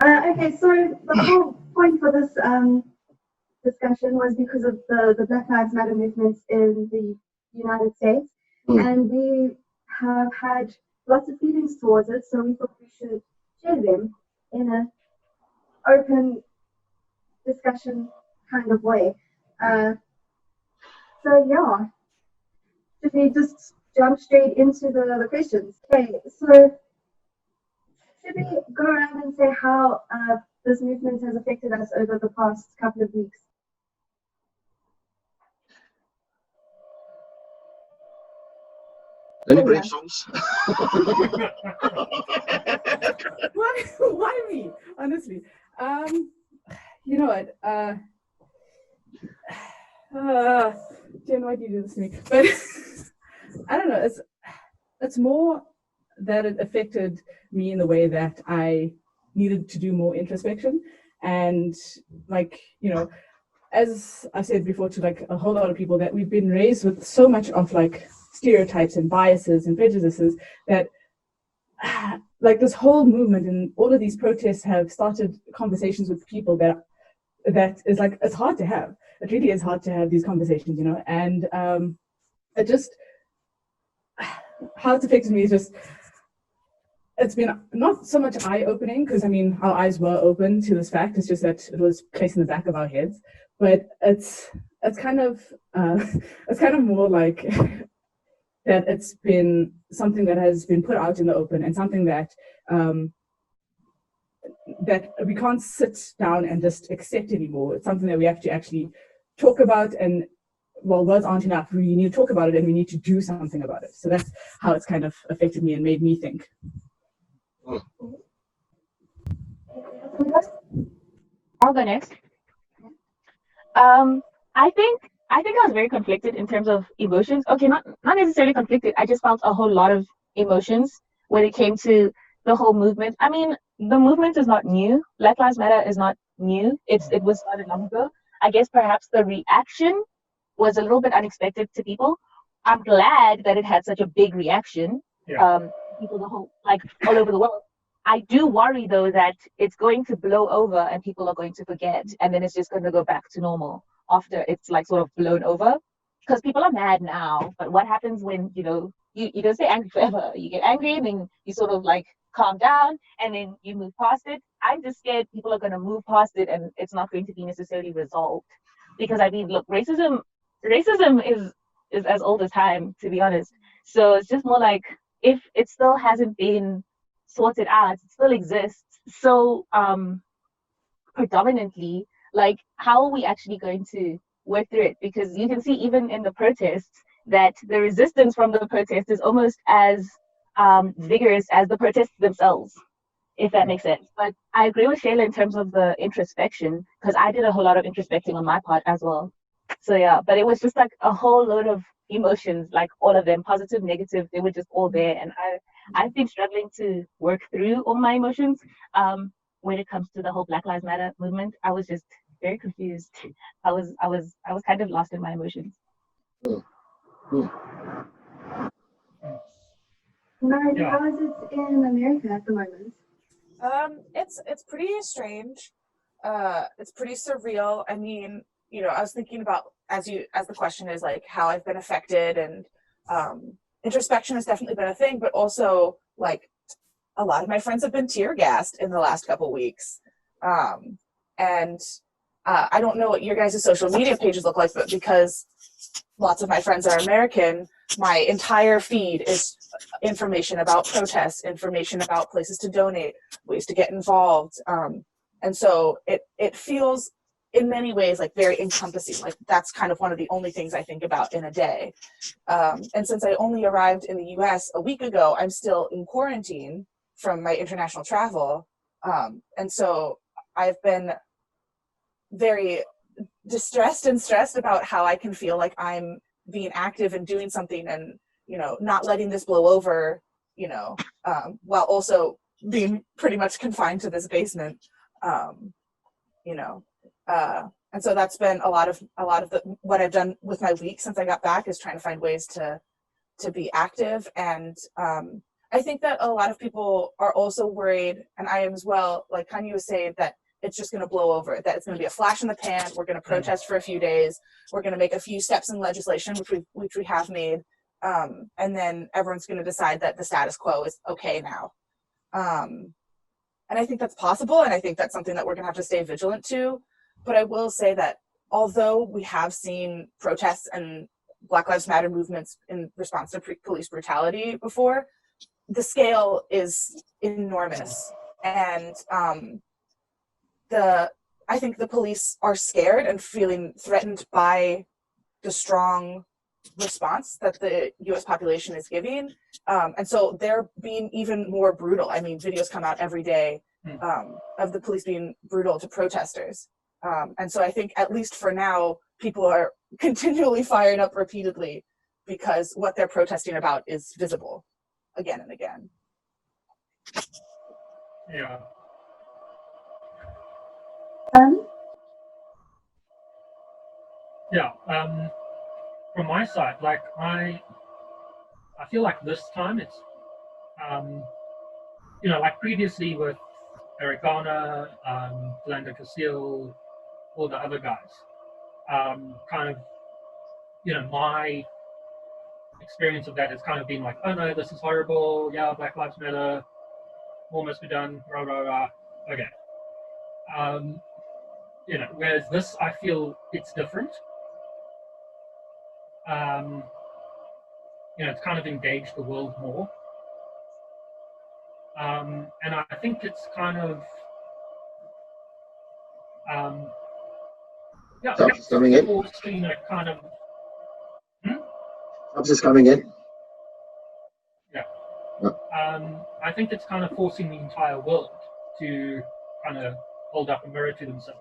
Okay, so the whole point for this discussion was because of the Black Lives Matter movements in the United States, and we have had lots of feelings towards it, so we thought we should share them in an open discussion kind of way. So yeah, should we just jump straight into the questions? Okay, so should we go around and say how this movement has affected us over the past couple of weeks? Any brainstorms? Why me? Honestly, you know what? Jen, why do you do this to me? But I don't know. It's more that it affected me in the way that I needed to do more introspection, and like, you know, as I said before to like a whole lot of people, that we've been raised with so much of like stereotypes and biases and prejudices that like this whole movement and all of these protests have started conversations with people that is like, it's hard to have. It really is hard to have these conversations, you know, and it just, how it's affected me is just, it's been not so much eye-opening, because I mean our eyes were open to this fact. It's just that it was placed in the back of our heads. But it's kind of it's kind of more like that it's been something that has been put out in the open, and something that that we can't sit down and just accept anymore. It's something that we have to actually talk about, and well, words aren't enough. We need to talk about it, and we need to do something about it. So that's how it's kind of affected me and made me think. I'll go next. I think I was very conflicted in terms of emotions. Okay, not necessarily conflicted. I just felt a whole lot of emotions when it came to the whole movement. I mean, the movement is not new. Black Lives Matter is not new. It was started long ago. I guess perhaps the reaction was a little bit unexpected to people. I'm glad that it had such a big reaction. Yeah. People like all over the world. I do worry though that it's going to blow over and people are going to forget, and then it's just going to go back to normal after it's like sort of blown over, because people are mad now. But what happens when, you know, you don't stay angry forever? You get angry and then you sort of like calm down and then you move past it. I'm just scared people are going to move past it and it's not going to be necessarily resolved, because I mean, look, racism is as old as time, to be honest. So it's just more like, if it still hasn't been sorted out, it still exists so predominantly, like how are we actually going to work through it? Because you can see even in the protests that the resistance from the protest is almost as vigorous as the protests themselves, if that makes sense. But I agree with Shayla in terms of the introspection, because I did a whole lot of introspecting on my part as well. So yeah, but it was just like a whole load of emotions, like all of them, positive, negative, they were just all there. And I've been struggling to work through all my emotions. When it comes to the whole Black Lives Matter movement, I was just very confused. I was kind of lost in my emotions. Mary, how is it in America at the moment? It's pretty strange. It's pretty surreal. I mean, you know, I was thinking about, as the question is like how I've been affected, and introspection has definitely been a thing, but also like a lot of my friends have been tear gassed in the last couple of weeks. And I don't know what your guys' social media pages look like, but because lots of my friends are American, my entire feed is information about protests, information about places to donate, ways to get involved. And so it feels in many ways like very encompassing. Like that's kind of one of the only things I think about in a day. And since I only arrived in the US a week ago, I'm still in quarantine from my international travel. And so I've been very distressed and stressed about how I can feel like I'm being active and doing something, and, you know, not letting this blow over, you know, while also being pretty much confined to this basement, you know. And so that's been a lot of what I've done with my week since I got back, is trying to find ways to to be active. And I think that a lot of people are also worried, and I am as well, like Kanye was saying, that it's just going to blow over, that it's going to be a flash in the pan. We're going to protest for a few days. We're going to make a few steps in legislation, which we have made. And then everyone's going to decide that the status quo is okay now. And I think that's possible. And I think that's something that we're going to have to stay vigilant to. But I will say that although we have seen protests and Black Lives Matter movements in response to police brutality before, the scale is enormous. And I think the police are scared and feeling threatened by the strong response that the US population is giving. And so they're being even more brutal. I mean, videos come out every day of the police being brutal to protesters. And so I think, at least for now, people are continually fired up repeatedly because what they're protesting about is visible again and again. Yeah. Yeah. From my side, like I feel like this time it's like previously with Eric Garner, Philando Castile, all the other guys, kind of, my experience of that has kind of been like, oh no, this is horrible, yeah, Black Lives Matter, more must be done, rah rah rah. Okay. Whereas this, I feel it's different. It's kind of engaged the world more. And I think it's kind of, It's coming in. forcing a kind of, Subs is coming in. yeah. I think it's kind of forcing the entire world to kind of hold up a mirror to themselves.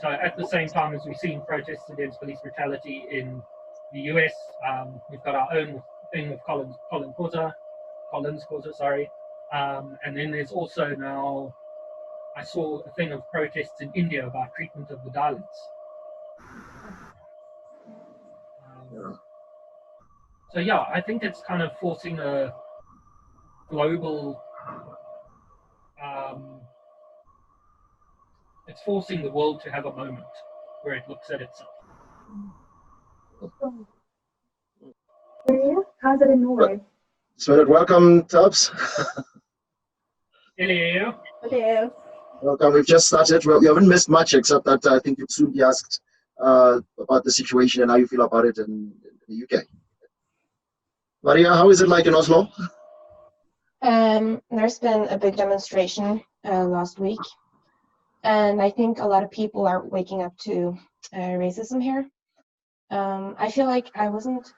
So at the same time as we've seen protests against police brutality in the US, we've got our own thing with Collins Causa, sorry. And then there's also now, I saw a thing of protests in India about treatment of the Dalits. So yeah, I think it's kind of forcing a global, it's forcing the world to have a moment where it looks at itself. How's it in Norway? So welcome, Tubbs. Hello. Hello. Welcome. We've just started. Well, you haven't missed much, except that I think you'd soon be asked about the situation and how you feel about it in the UK. Maria, how is it like in Oslo? There's been a big demonstration last week, and I think a lot of people are waking up to racism here. I feel like I wasn't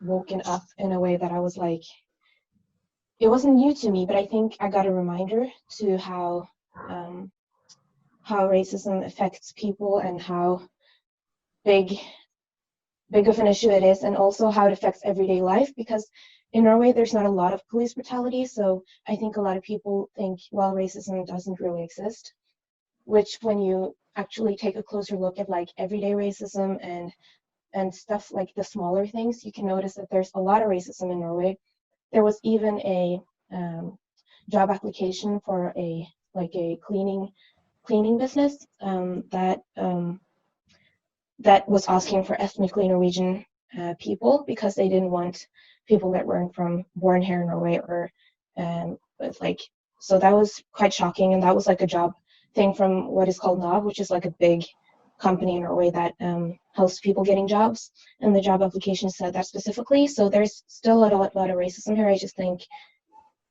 woken up in a way that I was it wasn't new to me, but I think I got a reminder to how racism affects people and how big of an issue it is, and also how it affects everyday life, because in Norway there's not a lot of police brutality, so I think a lot of people think, well, racism doesn't really exist, which when you actually take a closer look at everyday racism and stuff like the smaller things, you can notice that there's a lot of racism in Norway. There was even a job application for a cleaning business that was asking for ethnically Norwegian people, because they didn't want people that weren't born here in Norway, or so that was quite shocking. And that was a job thing from what is called NAV, which is a big company in Norway that helps people getting jobs, and the job application said that specifically. So there's still a lot of racism here. I just think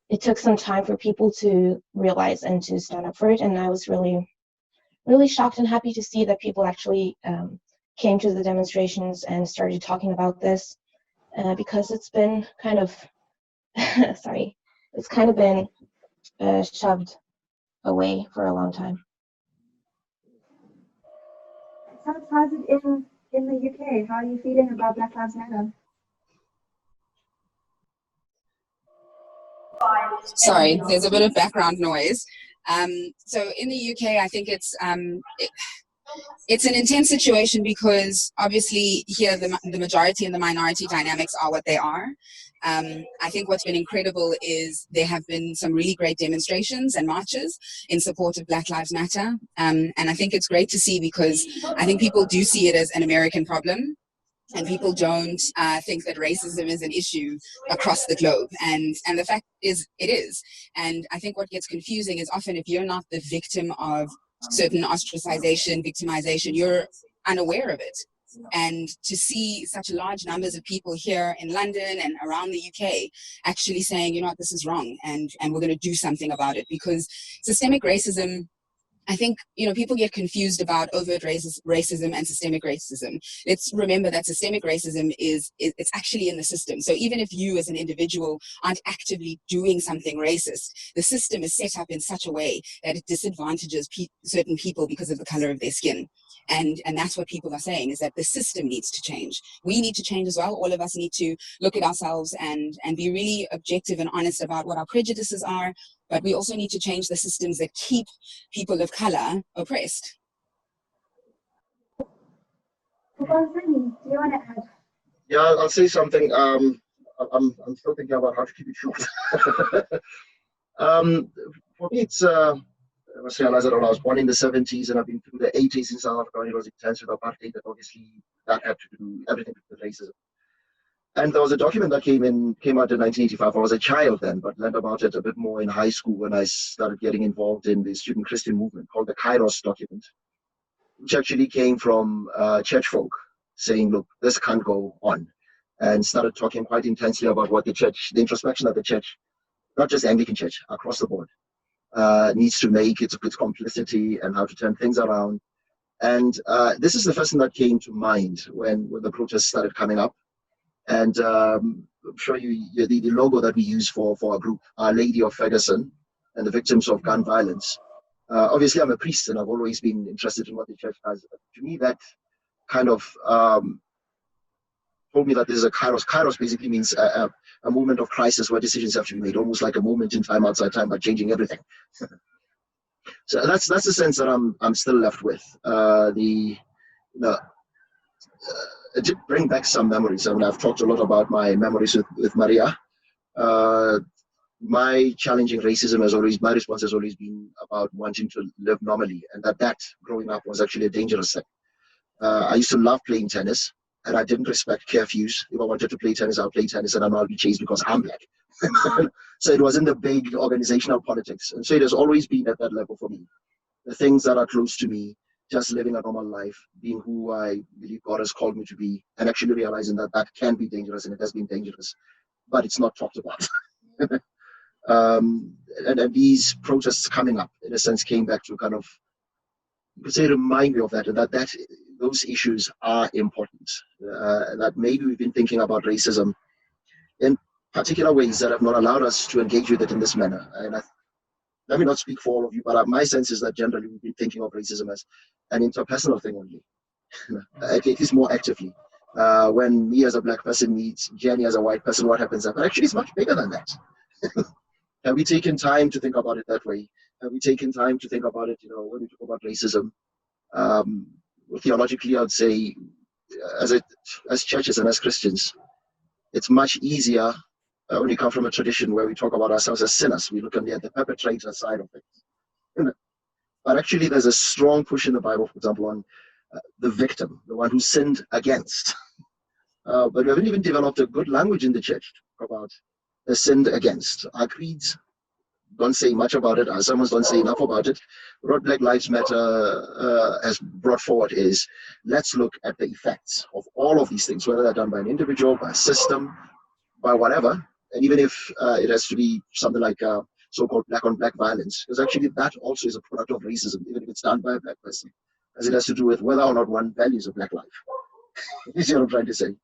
it took some time for people to realize and to stand up for it, and I was really, really shocked and happy to see that people actually came to the demonstrations and started talking about this, because it's been kind of it's kind of been shoved away for a long time. How's it in the UK? How are you feeling about Black Lives Matter? Sorry, there's a bit of background noise. So in the UK, I think it's It's an intense situation because obviously here the majority and the minority dynamics are what they are. I think what's been incredible is there have been some really great demonstrations and marches in support of Black Lives Matter. And I think it's great to see because I think people do see it as an American problem. And people don't think that racism is an issue across the globe. And the fact is, it is. And I think what gets confusing is often if you're not the victim of certain ostracization, victimization, you're unaware of it. And to see such large numbers of people here in London and around the UK actually saying, you know what, this is wrong, and we're going to do something about it, because systemic racism, I think, you know, people get confused about overt racism and systemic racism. Let's remember that systemic racism it's actually in the system. So even if you as an individual aren't actively doing something racist, the system is set up in such a way that it disadvantages certain people because of the color of their skin. And that's what people are saying, is that the system needs to change. We need to change as well. All of us need to look at ourselves and be really objective and honest about what our prejudices are. But we also need to change the systems that keep people of color oppressed. Do you want to add? Yeah, I'll say something. I'm still thinking about how to keep it short. For me, it's I must realize that I was born in the 70s and I've been through the 80s in South Africa. It was intense with apartheid, that obviously that had to do everything with racism. And there was a document that came out in 1985. I was a child then, but learned about it a bit more in high school when I started getting involved in the student Christian movement, called the Kairos document, which actually came from church folk saying, look, this can't go on, and started talking quite intensely about what the church, the introspection that the church, not just the Anglican church, across the board, needs to make, its complicity and how to turn things around. And this is the first thing that came to mind when the protests started coming up. And I'll show you the logo that we use for our group, Our Lady of Ferguson and the Victims of Gun Violence. Obviously, I'm a priest and I've always been interested in what the church does. To me, that kind of told me that this is a kairos. Kairos basically means a moment of crisis where decisions have to be made, almost like a moment in time outside time, but changing everything. So that's the sense that I'm still left with. It did bring back some memories. I mean, I've talked a lot about my memories with Maria. My challenging racism my response has always been about wanting to live normally, and that growing up was actually a dangerous thing. I used to love playing tennis, and I didn't respect curfews. If I wanted to play tennis, I'll play tennis, and I'll be chased because I'm black. So it wasn't the big organizational politics. And so it has always been at that level for me. The things that are close to me, just living a normal life, being who I believe God has called me to be, and actually realizing that can be dangerous, and it has been dangerous, but it's not talked about. And these protests coming up, in a sense, came back to kind of, you could say, remind me of that, and that those issues are important. That maybe we've been thinking about racism in particular ways that have not allowed us to engage with it in this manner. And let me not speak for all of you, but my sense is that generally we've been thinking of racism as an interpersonal thing only, at least more actively. When me as a black person meets Jenny as a white person, what happens? But actually it's much bigger than that. Have we taken time to think about it that way? Have we taken time to think about it, when we talk about racism? Theologically, I would say, as churches and as Christians, it's much easier when you come from a tradition where we talk about ourselves as sinners. We look at the perpetrator side of things. But actually, there's a strong push in the Bible, for example, on the victim, the one who sinned against. But we haven't even developed a good language in the church to talk about the sinned against. Our creeds don't say much about it. Our sermons don't say enough about it. What Black Lives Matter has brought forward is, let's look at the effects of all of these things, whether they're done by an individual, by a system, by whatever. And even if it has to be something like so-called black-on-black violence, because actually that also is a product of racism, even if it's done by a black person, as it has to do with whether or not one values a black life. You see what I'm trying to say?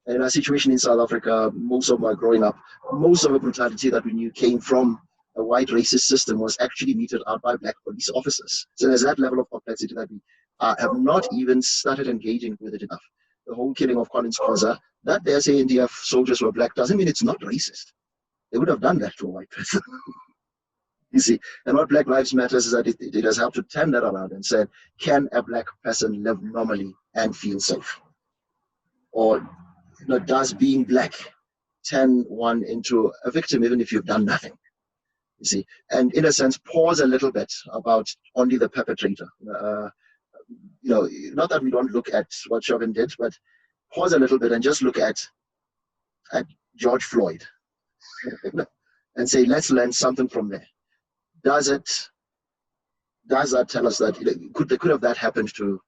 And in our situation in South Africa, most of my growing up, most of the brutality that we knew came from a white racist system was actually meted out by black police officers. So there's that level of complexity that we have not even started engaging with it enough. The whole killing of Collins Khoza, that their ANDF soldiers were black doesn't mean it's not racist. They would have done that to a white person. You see, and what Black Lives Matters is that it has helped to turn that around and said, can a black person live normally and feel safe? Or does being black turn one into a victim even if you've done nothing? You see, and in a sense, pause a little bit about only the perpetrator. Not that we don't look at what Chauvin did, but pause a little bit and just look at George Floyd and say, let's learn something from there. Does that tell us that could have that happened to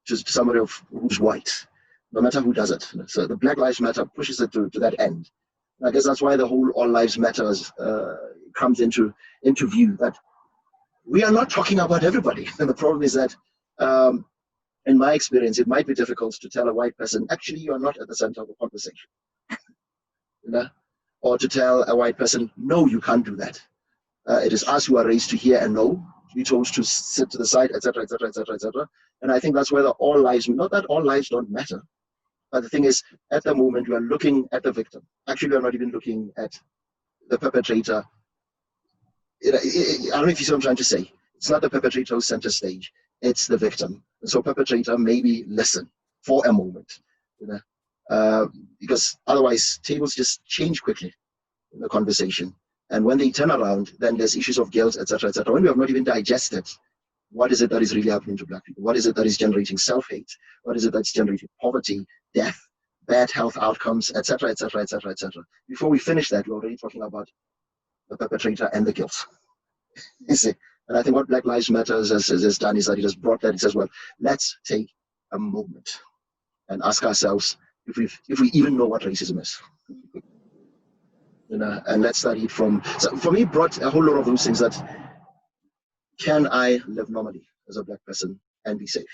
just somebody who's white, no matter who does it? So the Black Lives Matter pushes it to that end. I guess that's why the whole All Lives Matters comes into view, that we are not talking about everybody. And the problem is that, in my experience, it might be difficult to tell a white person, actually, you are not at the center of the conversation. Or to tell a white person, no, you can't do that. It is us who are raised to hear and know, to be told to sit to the side, etc., etc., etc., etc. And I think that's where the all lives, not that all lives don't matter, but the thing is, at the moment, we are looking at the victim. Actually, we are not even looking at the perpetrator. I don't know if you see what I'm trying to say. It's not the perpetrator who's center stage, it's the victim. And so perpetrator, maybe listen for a moment, because otherwise tables just change quickly in the conversation. And when they turn around, then there's issues of guilt, etc., etc. When we have not even digested what is it that is really happening to black people, what is it that is generating self-hate, what is it that's generating poverty, death, bad health outcomes, etc., etc., etc., etc. Before we finish that, we're already talking about the perpetrator and the guilt. You see, and I think what Black Lives Matter has done is that it has brought that. It says, well, let's take a moment and ask ourselves if we even know what racism is. And let's study it from. So for me, it brought a whole lot of those things. That can I live normally as a black person and be safe?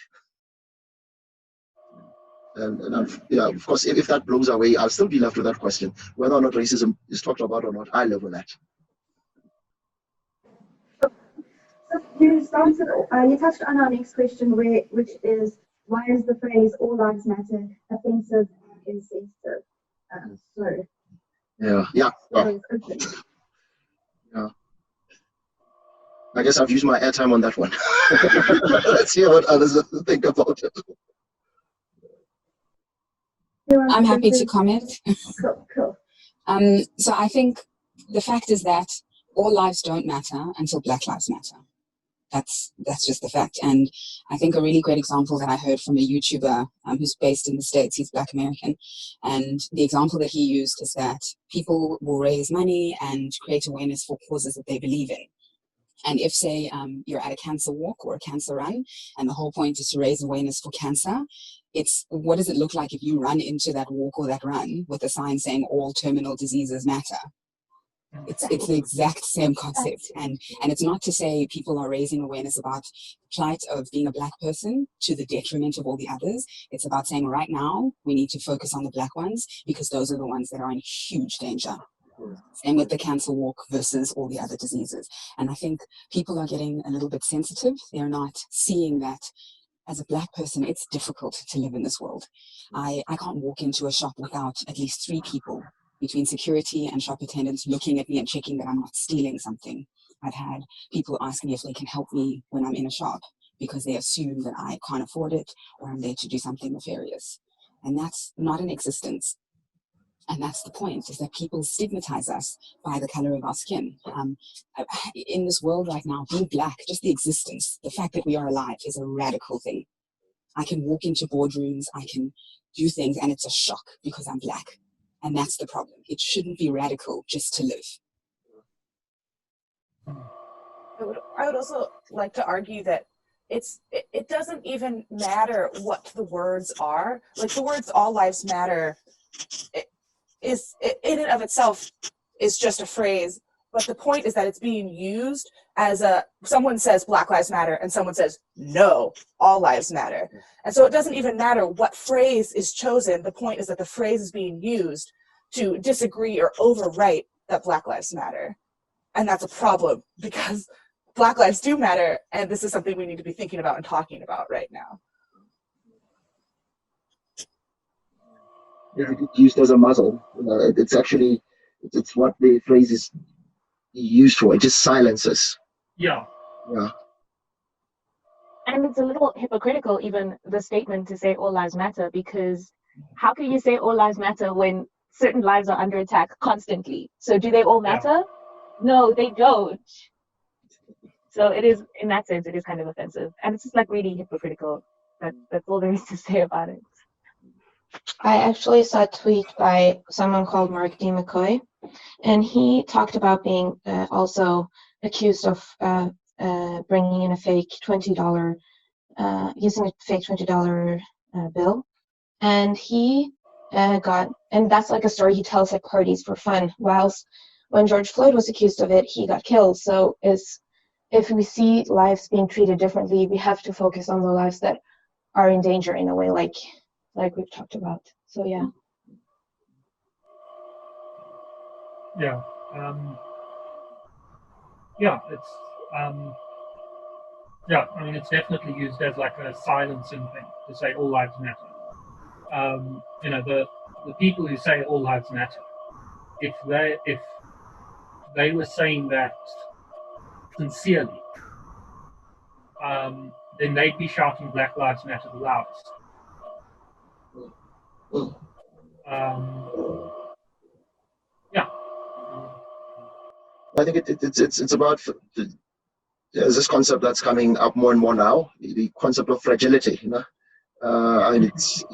And of course, if that blows away, I'll still be left with that question: whether or not racism is talked about or not. I live with that. You touched on our next question, which is, why is the phrase "all lives matter" offensive and insensitive? Yeah. I guess I've used my airtime on that one. Let's hear what others think about it. I'm happy to comment. Cool. So I think the fact is that all lives don't matter until Black Lives Matter. That's just the fact. And I think a really great example that I heard from a YouTuber who's based in the States, he's Black American, and the example that he used is that people will raise money and create awareness for causes that they believe in. And if, say, you're at a cancer walk or a cancer run, and the whole point is to raise awareness for cancer, it's what does it look like if you run into that walk or that run with a sign saying all terminal diseases matter? It's the exact same concept. And it's not to say people are raising awareness about the plight of being a black person to the detriment of all the others. It's about saying right now we need to focus on the black ones because those are the ones that are in huge danger. Same with the cancer walk versus all the other diseases. And I think people are getting a little bit sensitive. They're not seeing that as a black person, it's difficult to live in this world. I can't walk into a shop without at least 3 people between security and shop attendants looking at me and checking that I'm not stealing something. I've had people ask me if they can help me when I'm in a shop because they assume that I can't afford it or I'm there to do something nefarious. And that's not in existence. And that's the point, is that people stigmatize us by the color of our skin. In this world right now, being black, just the existence, the fact that we are alive is a radical thing. I can walk into boardrooms, I can do things, and it's a shock because I'm black. And that's the problem. It shouldn't be radical just to live. I would also like to argue that it doesn't even matter what the words are. Like the words "all lives matter" is in and of itself is just a phrase, but the point is that it's being used as someone says Black Lives Matter and someone says no, all lives matter. And so it doesn't even matter what phrase is chosen. The point is that the phrase is being used to disagree or overwrite that Black Lives Matter. And that's a problem because Black lives do matter, and this is something we need to be thinking about and talking about right now. It's used as a muzzle. It's actually, it's what the phrase is used for. It just silences. Yeah. Yeah. And it's a little hypocritical, even the statement to say all lives matter, because how can you say all lives matter when certain lives are under attack constantly? So do they all matter? No, they don't. So it is, in that sense, it is kind of offensive. And it's just like really hypocritical. That's all there is to say about it. I actually saw a tweet by someone called Mark D. McCoy, and he talked about being also accused of bringing in a fake $20, using a fake $20 bill. And he and that's like a story he tells at parties for fun, whilst when George Floyd was accused of it, he got killed. So if we see lives being treated differently, we have to focus on the lives that are in danger in a way, like we've talked about. So yeah. Yeah. Yeah, it's yeah, I mean, it's definitely used as like a silencing thing to say all lives matter. You know, the people who say all lives matter, if they were saying that sincerely, then they'd be shouting Black Lives Matter the loudest. Yeah. I think it's about there's this concept that's coming up more and more now, the concept of fragility. You know, I mean, it's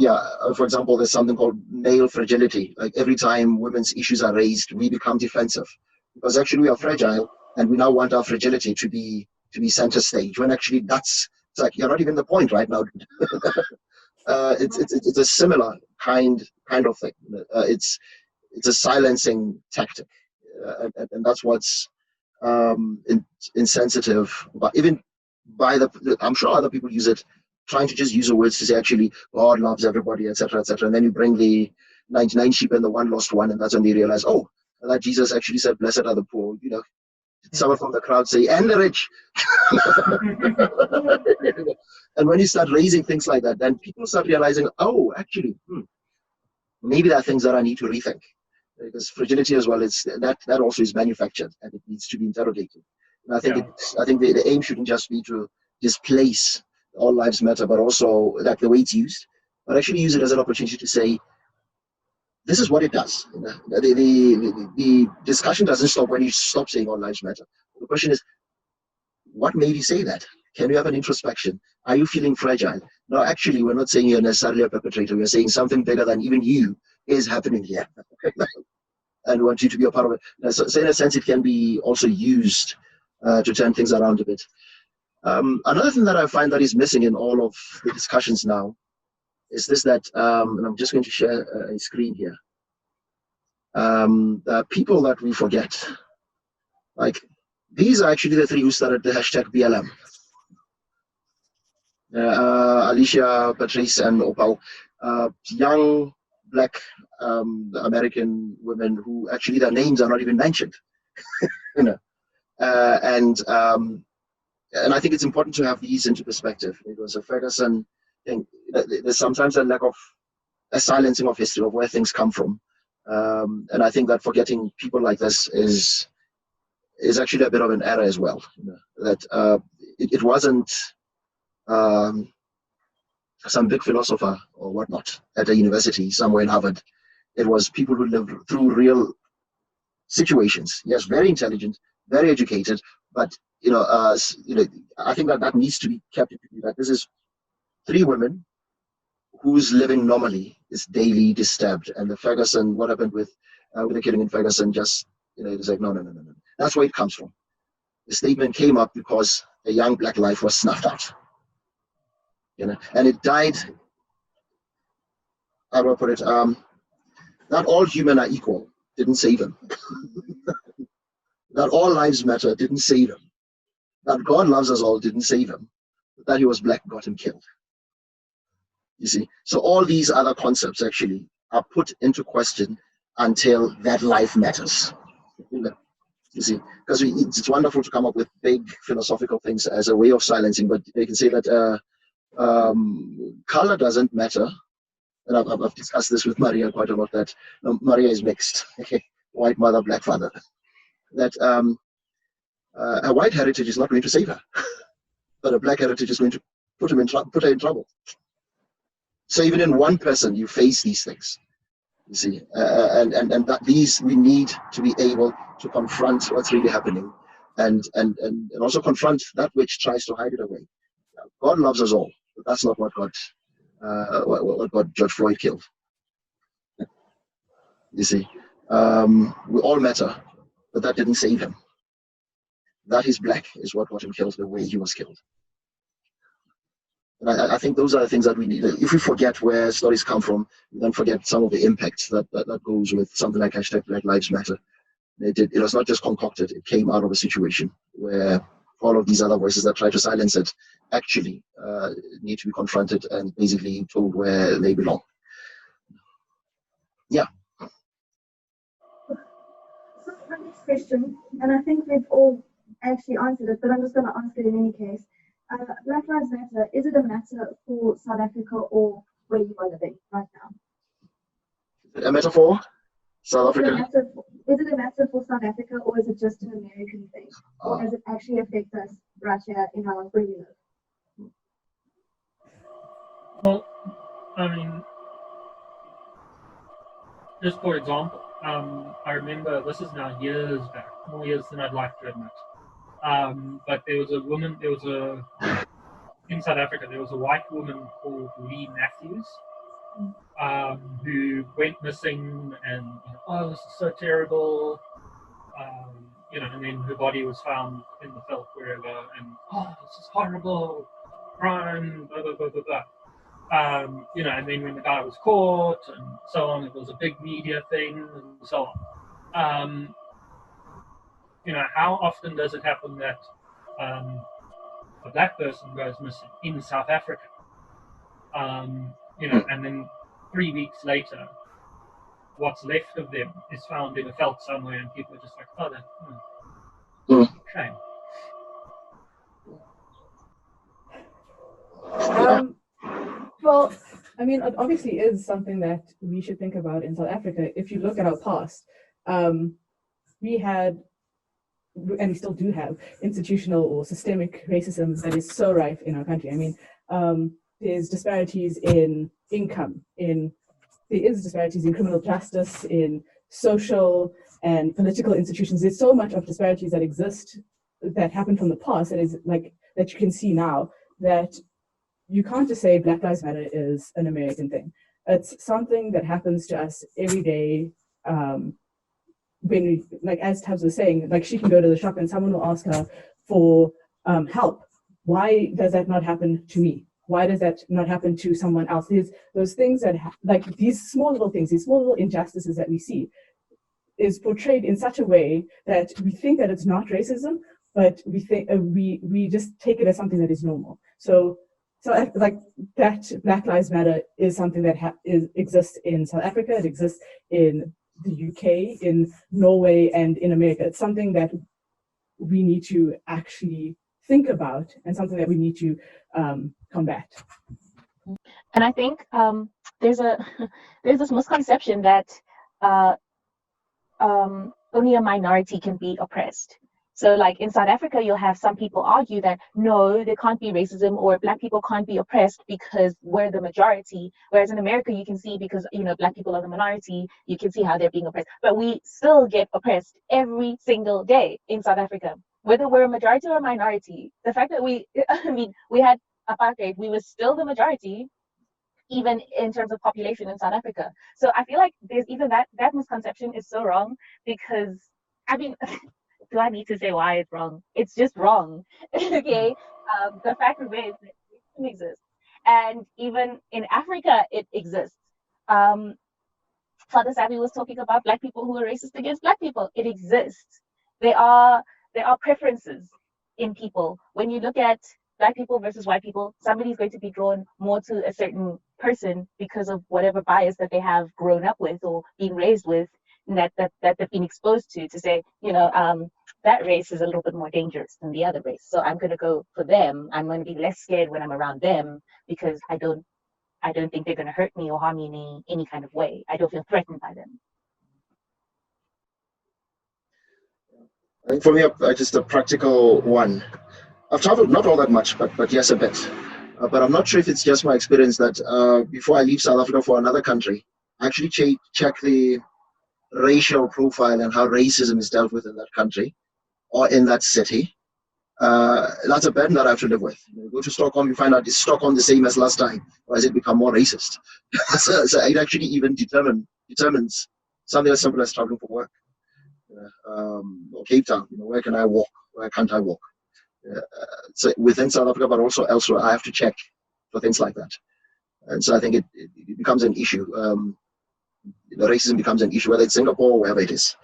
for example, there's something called male fragility. Like every time women's issues are raised, we become defensive because actually we are fragile, and we now want our fragility to be center stage. When actually it's like you're not even the point right now. It's a similar kind of thing. It's a silencing tactic, and that's what's insensitive. But even I'm sure other people use it, trying to just use the words to say actually God loves everybody, etc., etc. And then you bring the 99 sheep and the one lost one, and that's when they realize, oh, that Jesus actually said, "Blessed are the poor." You know, someone from the crowd say, "And the rich." And when you start raising things like that, then people start realizing, oh, actually, maybe there are things that I need to rethink. Because fragility as well, it's that also is manufactured and it needs to be interrogated. And I think I think the aim shouldn't just be to displace all lives matter, but also like the way it's used, but actually use it as an opportunity to say, this is what it does. You know, the discussion doesn't stop when you stop saying all lives matter. The question is, what made you say that? Can you have an introspection? Are you feeling fragile? No, actually, we're not saying you're necessarily a perpetrator. We're saying something bigger than even you is happening here. And we want you to be a part of it. So in a sense, it can be also used to turn things around a bit. Another thing that I find that is missing in all of the discussions now is this, that, and I'm just going to share a screen here. The people that we forget, like, these are actually the three who started the hashtag BLM. Alicia, Patrice, and Opal, young Black American women who actually their names are not even mentioned. You know, and I think it's important to have these into perspective. It was a Ferguson thing. There's sometimes a lack of a silencing of history of where things come from, and I think that forgetting people like this is actually a bit of an error as well. You know, that it wasn't some big philosopher or whatnot at a university somewhere in Harvard. It was people who lived through real situations. Yes, very intelligent, very educated, but I think that needs to be kept in view. That this is three women whose living normally is daily disturbed. And the Ferguson, what happened with the killing in Ferguson, just it's like no. That's where it comes from. The statement came up because a young Black life was snuffed out. And it died. How do I put it? Not all human are equal. Didn't save him. That all lives matter didn't save him. That God loves us all didn't save him. That he was Black got him killed. You see, so all these other concepts actually are put into question until that life matters. You see, because it's wonderful to come up with big philosophical things as a way of silencing, but they can say that color doesn't matter. And I've discussed this with Maria quite a lot, that Maria is mixed. Okay, white mother, Black father. That a white heritage is not going to save her, but a black heritage is going to put her in trouble. So even in one person, you face these things. You see, and that these we need to be able to confront what's really happening, and also confront that which tries to hide it away. God loves us all, but that's not what what George Floyd killed. You see, we all matter, but that didn't save him. That he's black is what got him killed the way he was killed. And I think those are the things that we need. If we forget where stories come from, we then forget some of the impact that goes with something like hashtag Black Lives Matter. It was not just concocted, it came out of a situation where all of these other voices that try to silence it actually need to be confronted and basically told where they belong. Yeah. So my next question, and I think we've all actually answered it, but I'm just going to ask it in any case. Black Lives Matter, is it a matter for South Africa or where you are living right now? A matter for South Africa? Is it a matter for South Africa or is it just an American thing? Or does it actually affect us right here in our where we live? Well, I mean, just for example, I remember this is now years back, more years than I'd like to admit. But there was in South Africa, there was a white woman called Lee Matthews, who went missing, and oh, this is so terrible, and then her body was found in the veldt wherever, and oh, this is horrible, crime, blah blah blah blah blah. And then when the guy was caught and so on, it was a big media thing and so on. How often does it happen that a black person goes missing in South Africa? And then 3 weeks later, what's left of them is found in a veldt somewhere, and people are just like, oh, that's shame. Well, I mean, it obviously is something that we should think about in South Africa. If you look at our past, we had, and we still do have, institutional or systemic racism that is so rife in our country. I mean, there's disparities in income, there is disparities in criminal justice, in social and political institutions. There's so much of disparities that exist that happened from the past that you can see now, that you can't just say Black Lives Matter is an American thing. It's something that happens to us every day. When as Tabs was saying, she can go to the shop and someone will ask her for help. Why does that not happen to me? Why does that not happen to someone else? There's those things that these small little things, these small little injustices that we see is portrayed in such a way that we think that it's not racism, but we think we just take it as something that is normal. So that Black Lives Matter is something that exists in South Africa. It exists in the UK, in Norway, and in America. It's something that we need to actually think about and something that we need to combat. And I think there's this misconception that only a minority can be oppressed. So in South Africa, you'll have some people argue that no, there can't be racism or Black people can't be oppressed because we're the majority. Whereas in America, you can see because, Black people are the minority, you can see how they're being oppressed. But we still get oppressed every single day in South Africa, whether we're a majority or a minority. The fact that we had apartheid, we were still the majority, even in terms of population in South Africa. So I feel like there's even that misconception is so wrong because, do I need to say why it's wrong? It's just wrong. Okay. The fact remains that racism exists. And even in Africa, it exists. Father Sabi was talking about Black people who are racist against Black people. It exists. There are preferences in people. When you look at Black people versus white people, somebody's going to be drawn more to a certain person because of whatever bias that they have grown up with or been raised with, that they've been exposed to say, that race is a little bit more dangerous than the other race. So I'm going to go for them. I'm going to be less scared when I'm around them because I don't think they're going to hurt me or harm me in any kind of way. I don't feel threatened by them. I think for me, just a practical one. I've traveled not all that much, but yes, a bit. But I'm not sure if it's just my experience that before I leave South Africa for another country, I actually check the racial profile and how racism is dealt with in that country or in that city. That's a burden that I have to live with. You go to Stockholm, you find out, is Stockholm the same as last time, or has it become more racist? So it actually even determines something as simple as traveling for work. Or Cape Town, where can I walk? Where can't I walk? So within South Africa, but also elsewhere, I have to check for things like that. And so I think it becomes an issue. The racism becomes an issue, whether it's Singapore or wherever it is.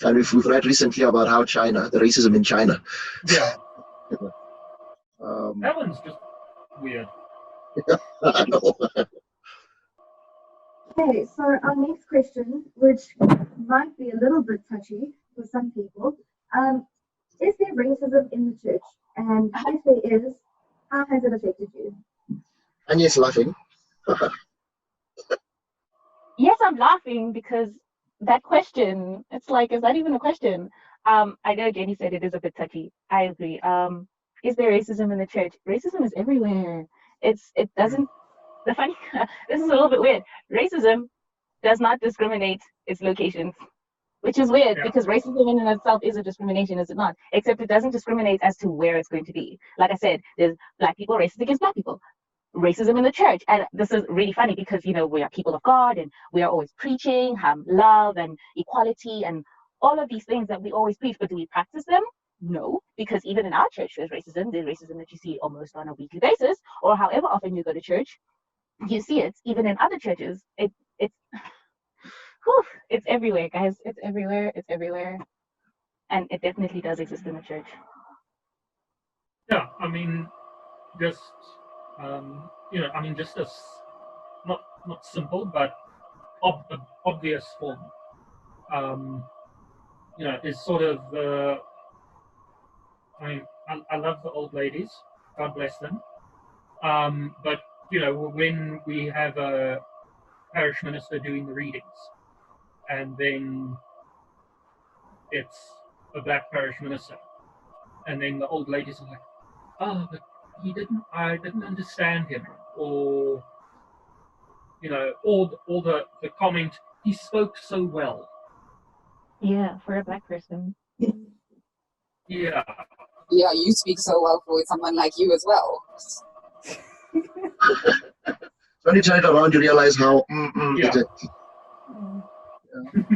And we've read recently about how the racism in China. Yeah. That one's just weird. I know. Okay, so our next question, which might be a little bit touchy for some people, is there racism in the church? And if there is, how has it affected you? Anya's laughing. Yes, I'm laughing because that question, it's like, is that even a question? I know Jenny said it is a bit touchy. I agree. Is there racism in the church? Racism is everywhere. It doesn't, the funny, this is a little bit weird. Racism does not discriminate its locations, which is weird because racism in and of itself is a discrimination, is it not? Except it doesn't discriminate as to where it's going to be. Like I said, there's black people racist against black people. Racism in the church, and this is really funny because we are people of God and we are always preaching love and equality and all of these things that we always preach, but do we practice them? No, because even in our church there's racism that you see almost on a weekly basis, or however often you go to church, you see it. Even in other churches, it's everywhere, guys. It's everywhere, and it definitely does exist in the church. Yeah, I mean, just just as not simple, but obvious form. Is sort of I love the old ladies, God bless them. But when we have a parish minister doing the readings, and then it's a black parish minister, and then the old ladies are like, "Oh, but I didn't understand him," or or the comment, "He spoke so well." Yeah, for a black person. Yeah. Yeah, you speak so well for someone like you as well. When you turn it around, you realize how it is.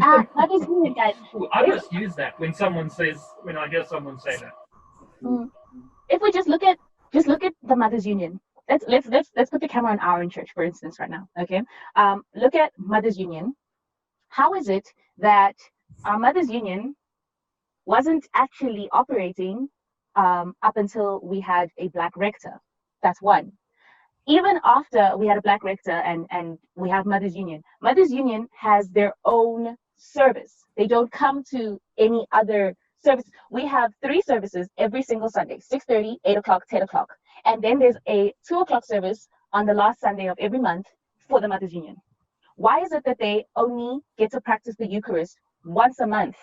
That is weird, guys. I just use that when I hear someone say that. If we just look at the Mothers Union. Let's put the camera on our own church, for instance, right now. Okay. Look at Mothers Union. How is it that our Mothers Union wasn't actually operating up until we had a black rector? That's one. Even after we had a black rector and we have Mothers Union has their own service. They don't come to any other service. We have 3 services every single Sunday: 6:30, 8 o'clock, 10 o'clock. And then there's a 2 o'clock service on the last Sunday of every month for the Mothers Union. Why is it that they only get to practice the Eucharist once a month,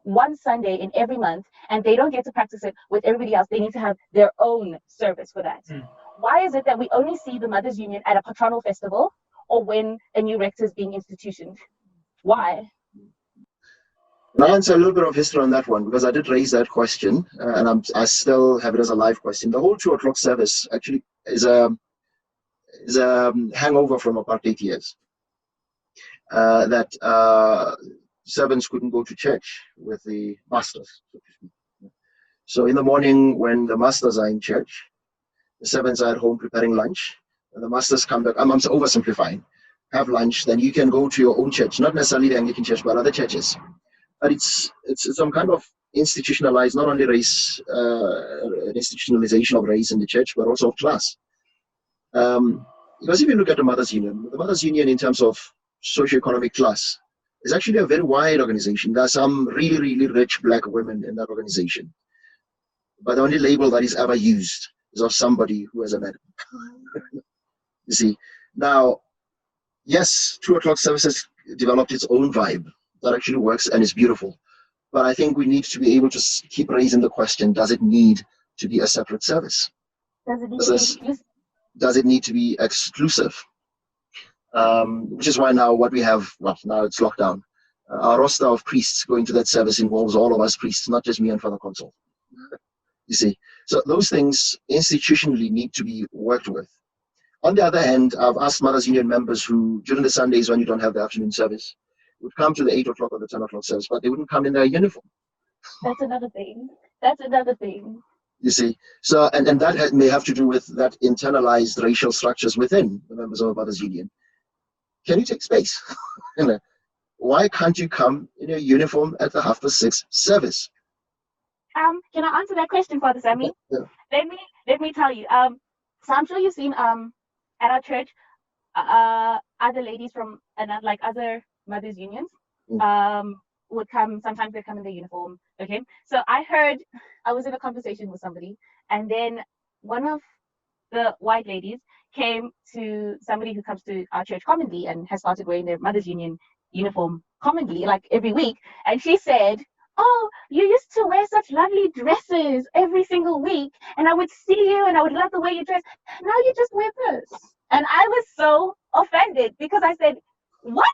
one Sunday in every month, and they don't get to practice it with everybody else? They need to have their own service for that. Why is it that we only see the Mothers Union at a patronal festival or when a new rector is being institutioned? Why? I'll answer a little bit of history on that one, because I did raise that question, and I still have it as a live question. The whole 2 o'clock service actually is a hangover from apartheid years. That servants couldn't go to church with the masters. So in the morning, when the masters are in church, the servants are at home preparing lunch, and the masters come back. I'm oversimplifying. Have lunch, then you can go to your own church, not necessarily the Anglican church, but other churches. But it's some kind of institutionalized, not only race, institutionalization of race in the church, but also of class. Because if you look at the Mothers Union in terms of socioeconomic class is actually a very wide organization. There are some really, really rich black women in that organization. But the only label that is ever used is of somebody who has a man. You see, now, yes, 2 o'clock services developed its own vibe that actually works and is beautiful. But I think we need to be able to keep raising the question, does it need to be a separate service? Does it need to be exclusive? Which is why now what we have, well, now it's lockdown. Our roster of priests going to that service involves all of us priests, not just me and Father Consul. You see, so those things institutionally need to be worked with. On the other hand, I've asked Mothers Union members who, during the Sundays when you don't have the afternoon service, would come to the 8 o'clock or the 10 o'clock service, but they wouldn't come in their uniform. That's another thing. That's another thing. You see, so and that may have to do with that internalized racial structures within the members of a Mothers Union. Can you take space? Why can't you come in your uniform at the 6:30 service? Can I answer that question, Father Sammy? Yeah. Let me tell you. So I'm sure you've seen at our church other ladies from like other mothers unions would come. Sometimes they come in their uniform. Okay. So I was in a conversation with somebody, and then one of the white ladies came to somebody who comes to our church commonly and has started wearing their mothers union uniform commonly, like every week, and she said, "Oh, you used to wear such lovely dresses every single week, and I would see you and I would love the way you dress. Now you just wear this." And I was so offended because I said, "What?"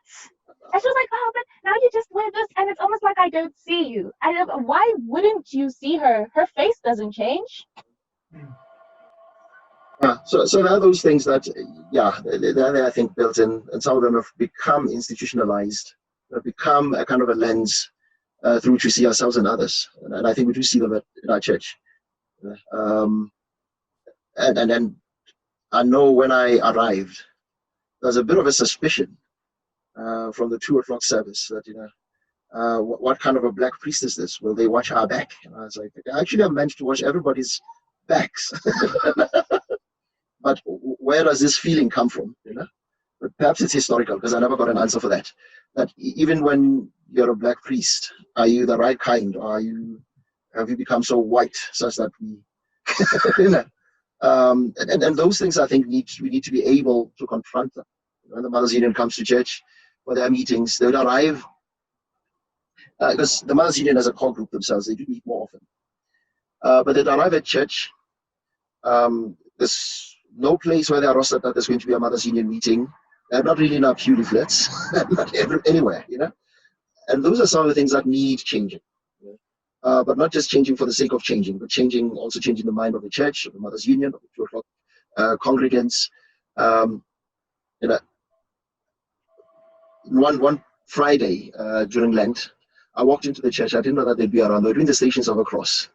And she was like, "Oh, but now you just wear this and it's almost like I don't see you." Why wouldn't you see her? Her face doesn't change. So there are those things that, they're I think built in, and some of them have become institutionalized, have become a kind of a lens through which we see ourselves and others. And I think we do see them in our church. And then I know when I arrived, there's a bit of a suspicion from the 2 o'clock service that, what kind of a black priest is this? Will they watch our back? And I was like, actually, I'm meant to watch everybody's backs. But where does this feeling come from? But perhaps it's historical, because I never got an answer for that. That even when you're a black priest, are you the right kind? Or have you become so white such that we, and those things I think we need to be able to confront them. When the Mothers Union comes to church for their meetings, they would arrive, because the Mothers Union as a core group themselves, they do meet more often. But they'd arrive at church. There's no place where they are rostered that there's going to be a Mothers Union meeting. They're not really in our pew leaflets, not anywhere, And those are some of the things that need changing. But not just changing for the sake of changing, but also changing the mind of the church, of the Mothers Union, of the 2 o'clock congregants. One Friday during Lent, I walked into the church. I didn't know that they'd be around. They were doing the Stations of the Cross.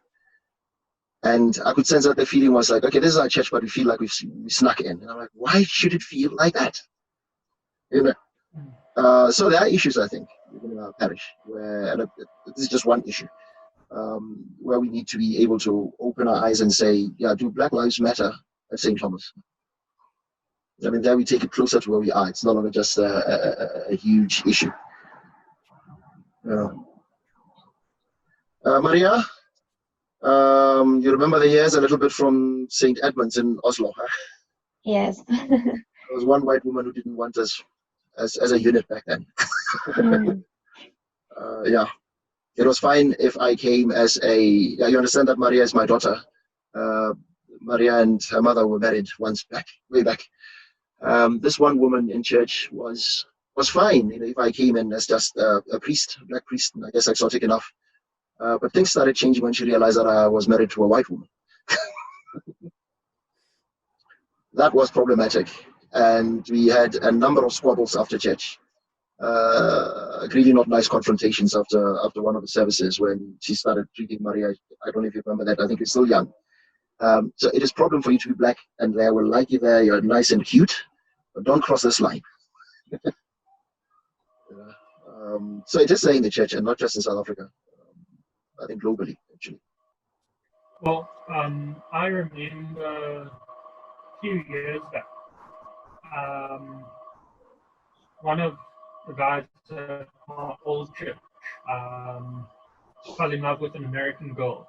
And I could sense that the feeling was like, okay, this is our church, but we feel like we snuck in. And I'm like, why should it feel like that? So there are issues, I think, in our parish, where this is just one issue, where we need to be able to open our eyes and say, do Black Lives Matter at St. Thomas? I mean, there we take it closer to where we are. It's no longer just a huge issue. Maria? You remember the years a little bit from St. Edmunds in Oslo, huh? Yes. There was one white woman who didn't want us as a unit back then. It was fine if I came as you understand that Maria is my daughter. Maria and her mother were married way back. This one woman in church was fine, if I came in as just a priest, a black priest, and I guess exotic enough. But things started changing when she realized that I was married to a white woman. That was problematic. And we had a number of squabbles after church. Really not nice confrontations after one of the services when she started treating Maria. I don't know if you remember that. I think you're still young. So it is a problem for you to be black, and they will like you there. You're nice and cute, but don't cross this line. So it is there in the church, and not just in South Africa. I think globally, actually. Well, I remember a few years back, one of the guys at our old church fell in love with an American girl,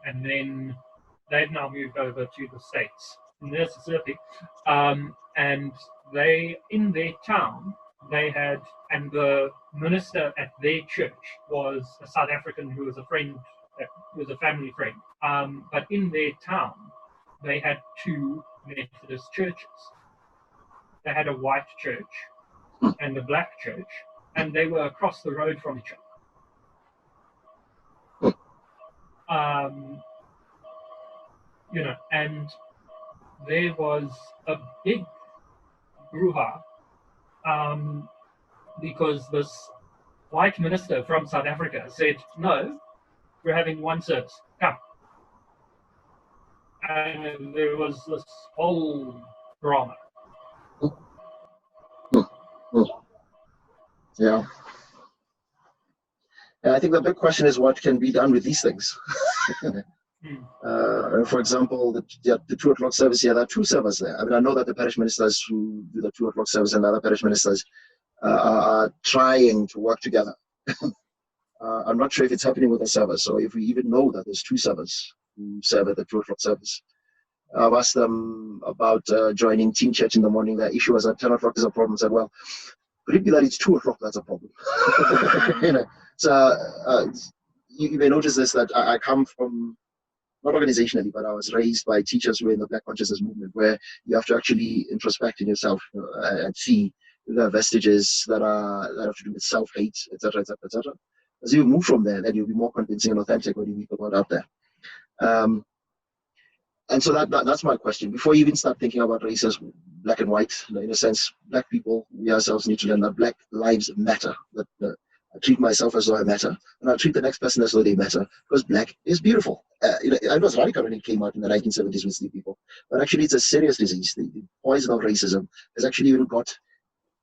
and then they've now moved over to the States, in Mississippi, and they, in their town, they had, and the minister at their church was a South African who was a friend, who was a family friend. But in their town, they had two Methodist churches. They had a white church and a black church, and they were across the road from each other. You know, and there was a big brouhaha because this white minister from South Africa said, "No, we're having one service. Come." And there was this whole drama. Yeah. And I think the big question is what can be done with these things. For example, the 2 o'clock service here, there are two servers there. I mean, I know that the parish ministers who do the 2 o'clock service and the other parish ministers are trying to work together. I'm not sure if it's happening with the servers, so if we even know that there's two servers who serve at the 2 o'clock service. I've asked them about joining Teen Church in the morning. Their issue was at 10 o'clock is a problem. I said, well, could it be that it's 2 o'clock that's a problem? You know, so you may notice this, that I come from, not organizationally, but I was raised by teachers who were in the Black consciousness movement, where you have to actually introspect in yourself, and see the vestiges that have to do with self-hate, etc., etc., etc. As you move from there, then you'll be more convincing and authentic when you meet the world out there. And so that's my question. Before you even start thinking about race as black and white, in a sense, black people, we ourselves need to learn that black lives matter. That I treat myself as though I matter, and I'll treat the next person as though they matter, because black is beautiful. I was radical when it came out in the 1970s with sleep people, but actually it's a serious disease. The poison of racism has actually even got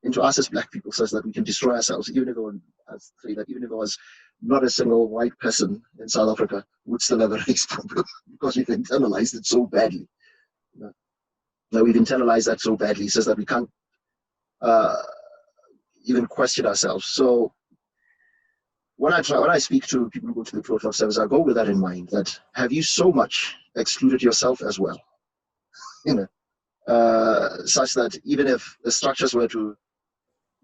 into us as black people, such that we can destroy ourselves, even if it was not a single white person in South Africa would still have a race problem, because we've internalized it so badly. Now we've internalized that so badly, says that we can't even question ourselves. So when I speak to people who go to the 2 o'clock service, I go with that in mind, that have you so much excluded yourself as well? Such that even if the structures were to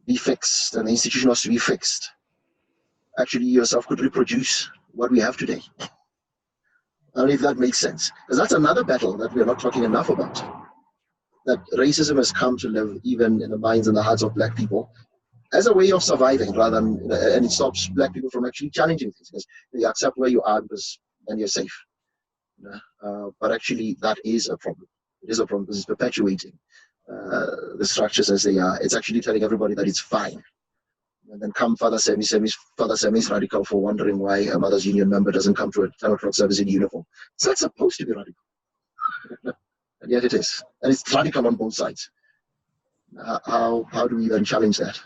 be fixed and the institution was to be fixed, actually yourself could reproduce what we have today. I don't know if that makes sense, because that's another battle that we are not talking enough about. That racism has come to live even in the minds and the hearts of black people as a way of surviving, rather than, and it stops black people from actually challenging things, because you accept where you are because then you're safe. But actually, that is a problem. It is a problem because it's perpetuating the structures as they are. It's actually telling everybody that it's fine. And then come Father Sammy's radical for wondering why a Mothers Union member doesn't come to a 10 o'clock service in uniform. It's not supposed to be radical. And yet it is. And it's radical on both sides. How do we then challenge that?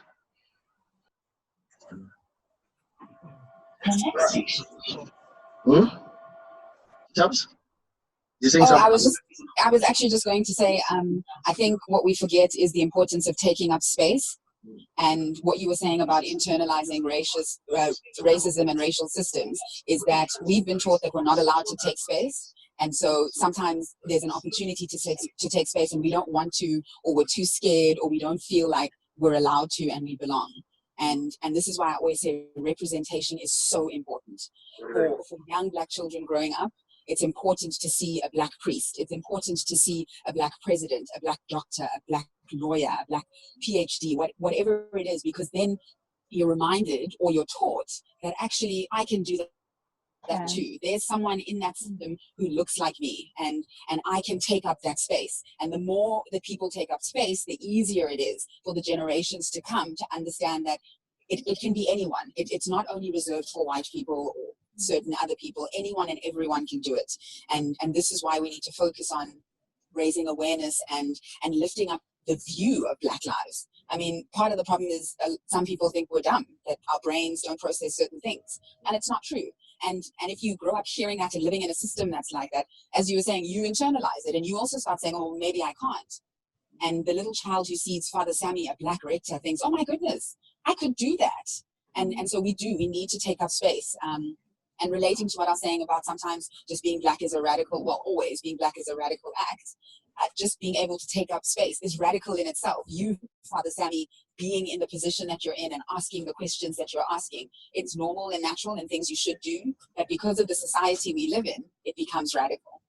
Tubbs? I was actually just going to say, I think what we forget is the importance of taking up space. And what you were saying about internalizing racism and racial systems is that we've been taught that we're not allowed to take space. And so sometimes there's an opportunity to take space and we don't want to, or we're too scared, or we don't feel like we're allowed to and we belong. And this is why I always say representation is so important. For young black children growing up, it's important to see a black priest. It's important to see a black president, a black doctor, a black lawyer, a black PhD, whatever it is, because then you're reminded or you're taught that actually I can do that too. There's someone in that system who looks like me, and I can take up that space. And the more that people take up space, the easier it is for the generations to come to understand that it can be anyone. It's not only reserved for white people or certain other people. Anyone and everyone can do it. And this is why we need to focus on raising awareness and lifting up the view of Black lives. I mean, part of the problem is some people think we're dumb, that our brains don't process certain things, and it's not true. And if you grow up hearing that and living in a system that's like that, as you were saying, you internalize it, and you also start saying, oh, maybe I can't. And the little child who sees Father Sammy, a Black rector, thinks, oh my goodness, I could do that. And so we need to take up space. And relating to what I was saying about sometimes just being black is a radical, well, always being black is a radical act. Just being able to take up space is radical in itself. You, Father Sammy, being in the position that you're in and asking the questions that you're asking, it's normal and natural and things you should do. But because of the society we live in, it becomes radical.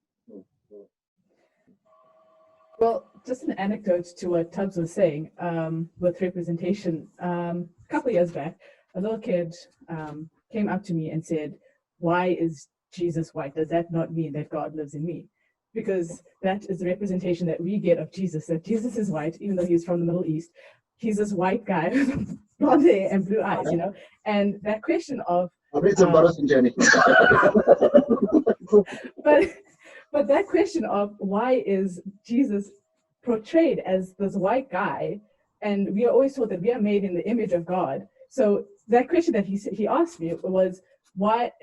Well, just an anecdote to what Tubbs was saying with representation. A couple of years back, a little kid came up to me and said, "Why is Jesus white? Does that not mean that God lives in me?" Because that is the representation that we get of Jesus, that Jesus is white, even though he's from the Middle East. He's this white guy with blonde hair and blue eyes, you know? And that question of... It's embarrassing, Jenny. But that question of why is Jesus portrayed as this white guy, and we are always told that we are made in the image of God. So that question that he asked me was, why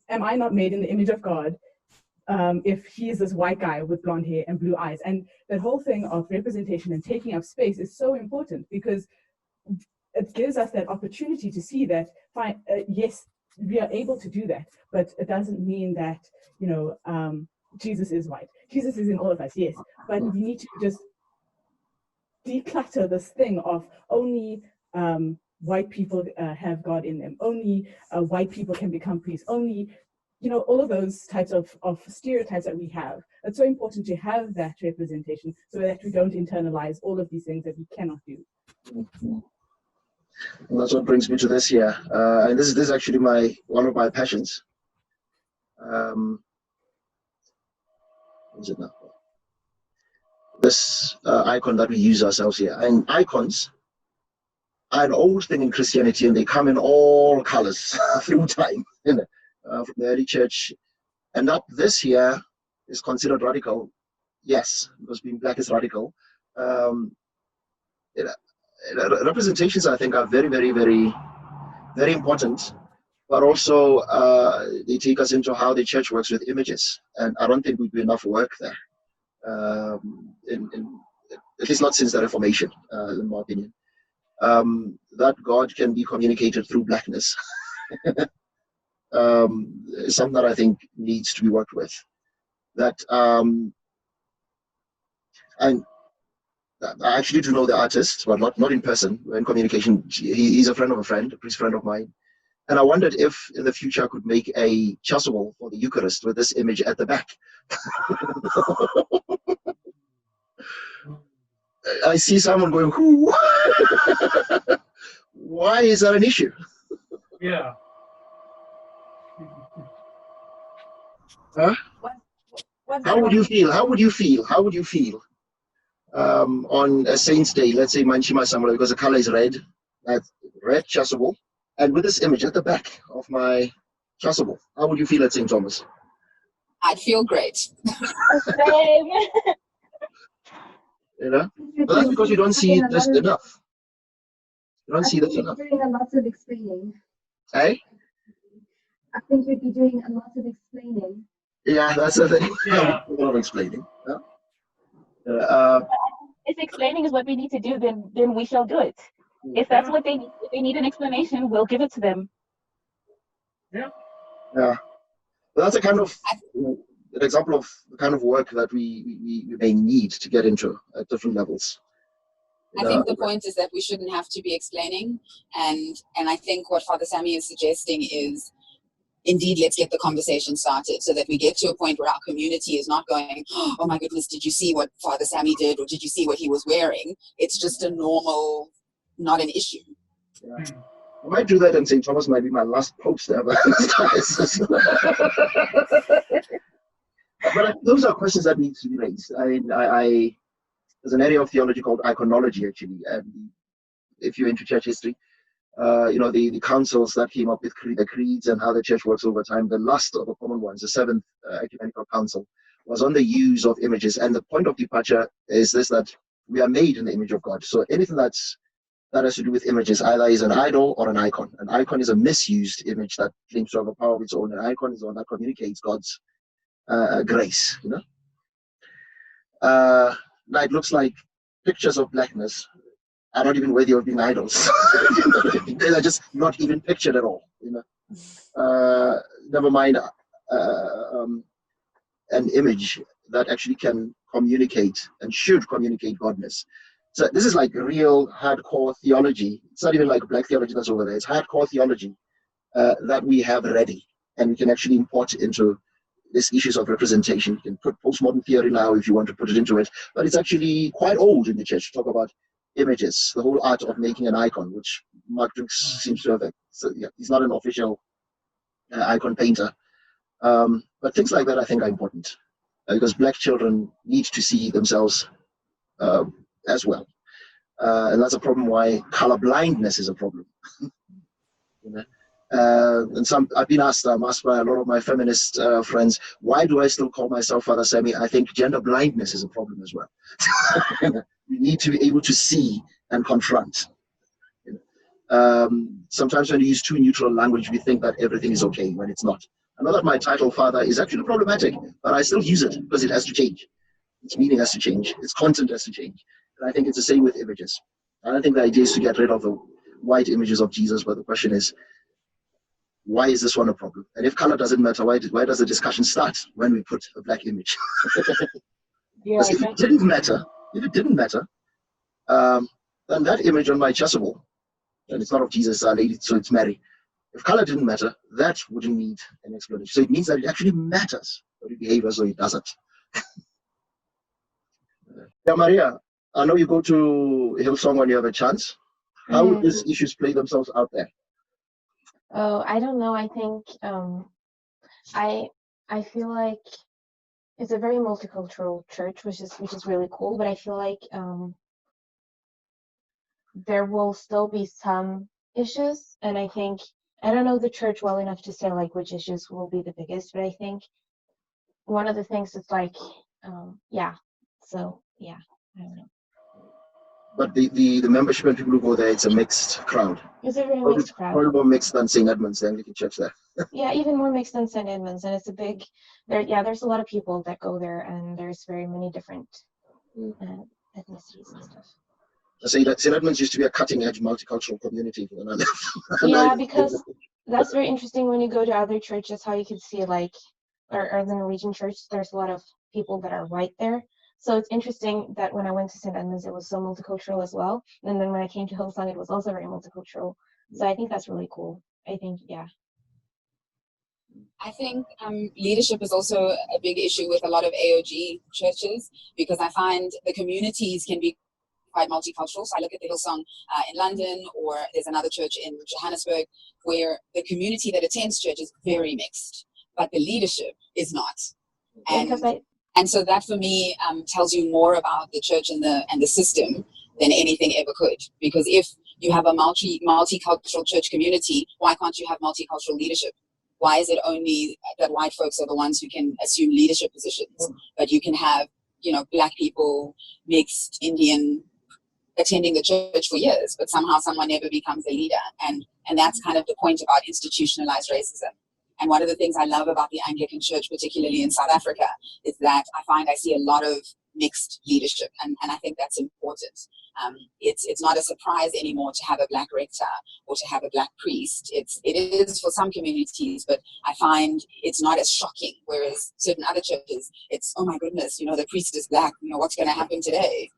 am I not made in the image of God if he is this white guy with blonde hair and blue eyes? And that whole thing of representation and taking up space is so important, because it gives us that opportunity to see that, yes, we are able to do that, but it doesn't mean that, you know, Jesus is white. Jesus is in all of us, yes, but we need to just declutter this thing of only white people have God in them, only white people can become priests, only, you know, all of those types of stereotypes that we have. It's so important to have that representation so that we don't internalize all of these things that we cannot do. And that's what brings me to this here. And this is actually one of my passions. What is it now? This icon that we use ourselves here. And icons are an old thing in Christianity, and they come in all colors through time, you know, from the early church. And that this here is considered radical, yes, because being black is radical. Representations, I think, are very, very, very, very important, but also they take us into how the church works with images. And I don't think we do enough work there, at least not since the Reformation, in my opinion. That God can be communicated through blackness is something that I think needs to be worked with. That and I actually do know the artist, but not in person. We're in communication. He's a friend of a friend, a priest friend of mine. And I wondered if in the future I could make a chasuble for the Eucharist with this image at the back. I see someone going, who? Why is that an issue? Yeah. Huh? How would you feel? How would you feel? How would you feel on a Saint's Day, let's say Manchima Samula, because the color is red, that red chasuble, and with this image at the back of my chasuble, how would you feel at St. Thomas? I'd feel great. Same. You know? But that's because you don't see this enough. You don't see this enough. Doing a lot of explaining. Hey? I think you'd be doing a lot of explaining. Yeah, that's the thing. Yeah. A lot of explaining. Yeah. If explaining is what we need to do, then we shall do it. If that's what they need, if they need an explanation, we'll give it to them. Yeah. Yeah. But that's a kind of an example of the kind of work that we may need to get into at different levels. I think the point is that we shouldn't have to be explaining, and I think what Father Sammy is suggesting is, indeed, let's get the conversation started so that we get to a point where our community is not going, oh my goodness, did you see what Father Sammy did, or did you see what he was wearing? It's just a normal, not an issue. Yeah. I might do that, and St. Thomas might be my last post ever. But those are questions that need to be raised. There's an area of theology called iconology, actually, and if you're into church history, you know, the councils that came up with the creeds and how the church works over time. The last of the common ones, the Seventh Ecumenical Council, was on the use of images. And the point of departure is this, that we are made in the image of God. So anything that has to do with images either is an idol or an icon. An icon is a misused image that claims to have a power of its own. An icon is one that communicates God's grace, you know. Now it looks like pictures of blackness are not even worthy of being idols. They are just not even pictured at all, you know. never mind an image that actually can communicate and should communicate godness. So this is like real hardcore theology. It's not even like black theology that's over there. It's hardcore theology that we have ready, and we can actually import into these issues of representation. You can put postmodern theory now if you want to put it into it, but it's actually quite old in the church to talk about images, the whole art of making an icon, which Mark Dukes seems to have. So yeah, he's not an official icon painter. But things like that I think are important because black children need to see themselves as well. And that's a problem why color blindness is a problem. You know? And I've been asked, I'm asked by a lot of my feminist friends, why do I still call myself Father Sammy? I think gender blindness is a problem as well. You need to be able to see and confront. Sometimes when you use too neutral language, we think that everything is okay when it's not. I know that my title, Father, is actually problematic, but I still use it because it has to change. Its meaning has to change. Its content has to change. And I think it's the same with images. I don't think the idea is to get rid of the white images of Jesus, but the question is, why is this one a problem? And if color doesn't matter, why does the discussion start when we put a black image? Yeah, Because if it didn't matter, then that image on my chasuble, and it's not of Jesus, lady, so it's Mary. If color didn't matter, that wouldn't need an explanation. So it means that it actually matters, but we behave as though it doesn't. Yeah, Maria, I know you go to Hillsong when you have a chance. How would these issues play themselves out there? Oh, I don't know. I think I feel like it's a very multicultural church, which is really cool. But I feel like there will still be some issues, and I think I don't know the church well enough to say like which issues will be the biggest. But I think one of the things is like yeah. So yeah, I don't know. But the membership and people who go there, it's a mixed crowd. It's a very mixed crowd. Probably more mixed than St. Edmunds, the Anglican church there. Yeah, even more mixed than St. Edmunds, and it's a big. There's a lot of people that go there, and there's very many different ethnicities and stuff. St. Edmunds used to be a cutting-edge multicultural community. Yeah, because that's very interesting when you go to other churches, how you could see like, or the Norwegian church, there's a lot of people that are white there. So it's interesting that when I went to St. Edmunds, it was so multicultural as well. And then when I came to Hillsong, it was also very multicultural. So I think that's really cool. I think, yeah. I think leadership is also a big issue with a lot of AOG churches, because I find the communities can be quite multicultural. So I look at the Hillsong in London, or there's another church in Johannesburg, where the community that attends church is very mixed, but the leadership is not. And so that for me tells you more about the church and the system than anything ever could. Because if you have a multicultural church community, why can't you have multicultural leadership? Why is it only that white folks are the ones who can assume leadership positions, but you can have, black people, mixed, Indian, attending the church for years, but somehow someone never becomes a leader. And that's kind of the point about institutionalized racism. And one of the things I love about the Anglican Church, particularly in South Africa, is that I see a lot of mixed leadership, and I think that's important. It's not a surprise anymore to have a black rector or to have a black priest. It is for some communities, but I find it's not as shocking. Whereas certain other churches, it's, oh my goodness, the priest is black. What's going to happen today?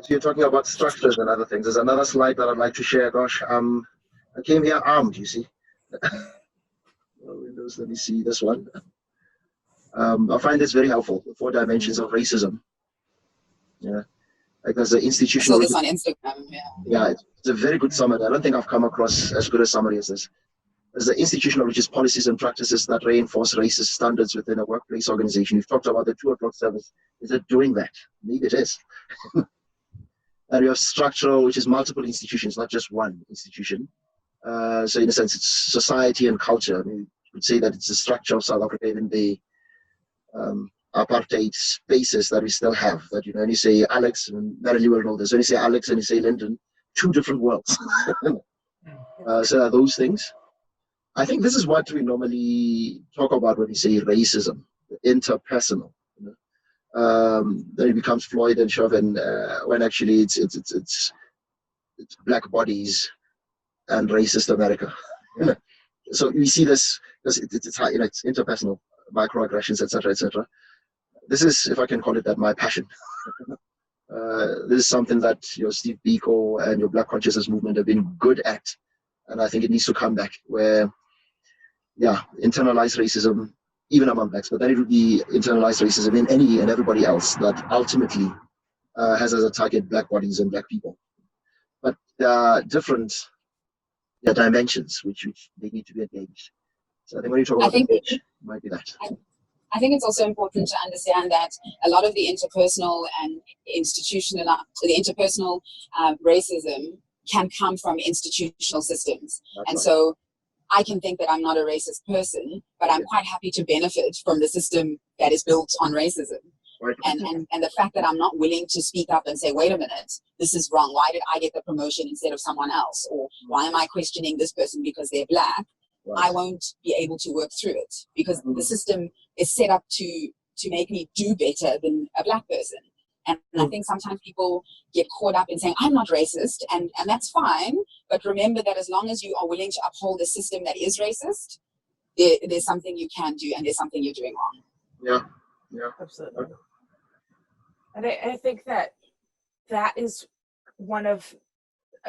So you're talking about structures and other things. There's another slide that I'd like to share. Gosh, I came here armed, you see. Windows, let me see this one. I find this very helpful, the 4 dimensions of racism. Yeah, like there's an institutional. I saw this on Instagram, yeah. Yeah, it's a very good summary. I don't think I've come across as good a summary as this. There's the institutional, which is policies and practices that reinforce racist standards within a workplace organization. You've talked about the 2 o'clock service. Is it doing that? Maybe it is. And we have structural, which is multiple institutions, not just one institution. So in a sense, it's society and culture. I mean, you could say that it's the structure of South Africa, even the apartheid spaces that we still have. That, when you say Alex, and Marilyn will know this, when you say Alex and you say Lyndon, 2 different worlds. So there are those things. I think this is what we normally talk about when we say racism, interpersonal. Then it becomes Floyd and Chauvin, when actually it's black bodies and racist America. So we see this because it's interpersonal microaggressions, etc., etc. This is, if I can call it that, my passion. This is something that your Steve Biko and your Black consciousness movement have been good at, and I think it needs to come back. Where, internalized racism, even among blacks, but then it would be internalized racism in any and everybody else that ultimately has as a target black bodies and black people. But there are different dimensions which they need to be engaged. So I think when you talk about engage, it might be that. I think it's also important to understand that a lot of the interpersonal and interpersonal racism can come from institutional systems. That's and right. So I can think that I'm not a racist person, but I'm quite happy to benefit from the system that is built on racism. Right. And the fact that I'm not willing to speak up and say, wait a minute, this is wrong. Why did I get the promotion instead of someone else? Or why am I questioning this person because they're black? Right. I won't be able to work through it because the system is set up to make me do better than a black person. And I think sometimes people get caught up in saying, I'm not racist, and that's fine. But remember that as long as you are willing to uphold a system that is racist, there's something you can do and there's something you're doing wrong. Yeah. Absolutely. And I think that is one of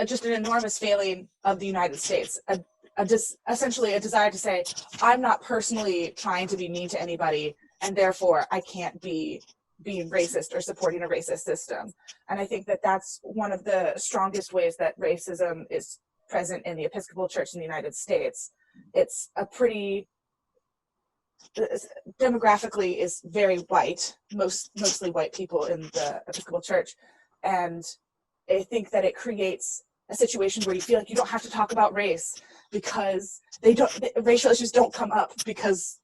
just an enormous failing of the United States. Essentially a desire to say, I'm not personally trying to be mean to anybody, and therefore I can't be being racist or supporting a racist system. And I think that that's one of the strongest ways that racism is present in the Episcopal Church in the United States. It's a pretty, demographically is very white, mostly white people in the Episcopal Church. And I think that it creates a situation where you feel like you don't have to talk about race because racial issues don't come up because